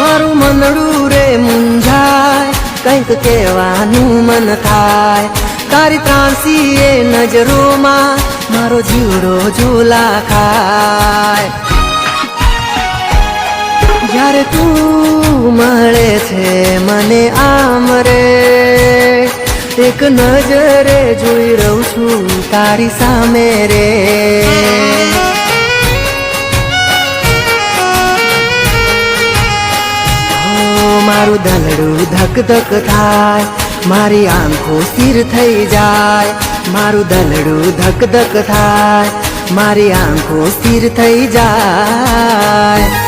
મારું મનડું રે મૂંઝાય, કંઈક કહેવાનું મન થાય. તારી ત્રાસી એ નજરોમાં મારો જીવડો ઝૂલા ખાય. જ્યારે તું મળે છે મને આમ રે, એક નજરે જોઈ રહું છું તારી સામે રે. મારું દલડું ધક ધક થાય, મારી આંખો સ્થિર થઈ જાય. મારું દલડું ધક ધક થાય, મારી આંખો સ્થિર થઈ જાય.